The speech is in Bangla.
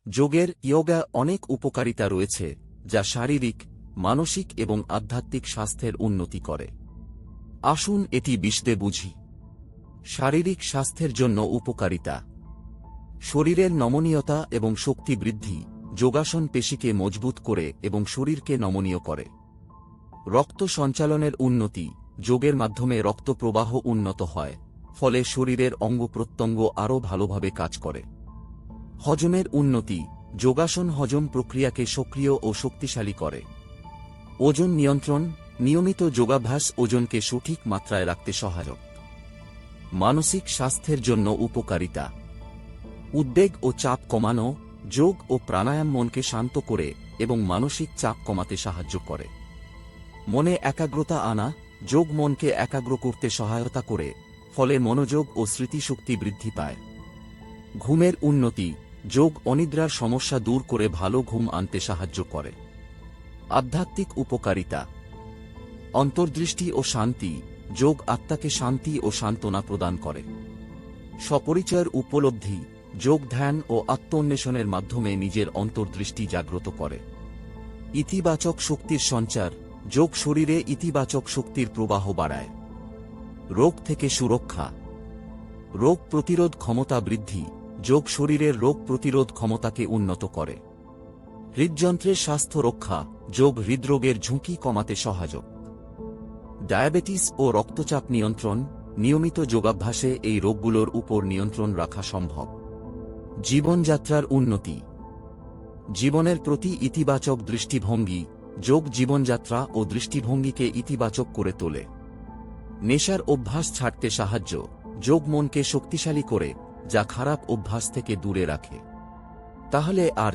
যোগের ইয়োগা অনেক উপকারিতা রয়েছে যা শারীরিক, মানসিক এবং আধ্যাত্মিক স্বাস্থ্যের উন্নতি করে। আসুন এটি বিশদে বুঝি। শারীরিক স্বাস্থ্যের জন্য উপকারিতা। শরীরের নমনীয়তা এবং শক্তি বৃদ্ধি। যোগাসন পেশিকে মজবুত করে এবং শরীরকে নমনীয় করে। রক্ত সঞ্চালনের উন্নতি। যোগের মাধ্যমে রক্ত প্রবাহ উন্নত হয়, ফলে শরীরের অঙ্গ-প্রত্যঙ্গ আরও ভালোভাবে কাজ করে। হজমের উন্নতি। যোগাসন হজম প্রক্রিয়াকে সক্রিয় ও শক্তিশালী করে। ওজন নিয়ন্ত্রণ। নিয়মিত যোগাভ্যাস ওজনকে সঠিক মাত্রায় রাখতে সহায়ক। মানসিক স্বাস্থ্যের জন্য উপকারিতা। উদ্বেগ ও চাপ কমানো। যোগ ও প্রাণায়াম মনকে শান্ত করে এবং মানসিক চাপ কমাতে সাহায্য করে। মনে একাগ্রতা আনা। যোগ মনকে একাগ্র করতে সহায়তা করে, ফলে মনোযোগ ও স্মৃতিশক্তি বৃদ্ধি পায়। ঘুমের উন্নতি। যোগ অনিদ্রার সমস্যা দূর করে ভালো ঘুম আনতে সাহায্য করে। আধ্যাত্মিক উপকারিতা। অন্তর্দৃষ্টি ও শান্তি। যোগ আত্মাকে শান্তি ও সান্ত্বনা প্রদান করে। স্বপরিচয়ের উপলব্ধি। যোগ ধ্যান ও আত্মোন্বেষণের মাধ্যমে নিজের অন্তর্দৃষ্টি জাগ্রত করে। ইতিবাচক শক্তির সঞ্চার। যোগ শরীরে ইতিবাচক শক্তির প্রবাহ বাড়ায়। রোগ থেকে সুরক্ষা। রোগ প্রতিরোধ ক্ষমতা বৃদ্ধি। যোগ শরীরের রোগ প্রতিরোধ ক্ষমতাকে উন্নত করে। হৃদযন্ত্রের স্বাস্থ্য রক্ষা। যোগ হৃদরোগের ঝুঁকি কমাতে সহায়ক। ডায়াবেটিস ও রক্তচাপ নিয়ন্ত্রণ। নিয়মিত যোগাভ্যাসে এই রোগগুলোর উপর নিয়ন্ত্রণ রাখা সম্ভব। জীবনযাত্রার উন্নতি। জীবনের প্রতি ইতিবাচক দৃষ্টিভঙ্গি। যোগ জীবনযাত্রা ও দৃষ্টিভঙ্গিকে ইতিবাচক করে তোলে। নেশার অভ্যাস ছাড়তে সাহায্য। যোগ মনকে শক্তিশালী করে, যা খারাপ অভ্যাস থেকে দূরে রাখে। তাহলে আর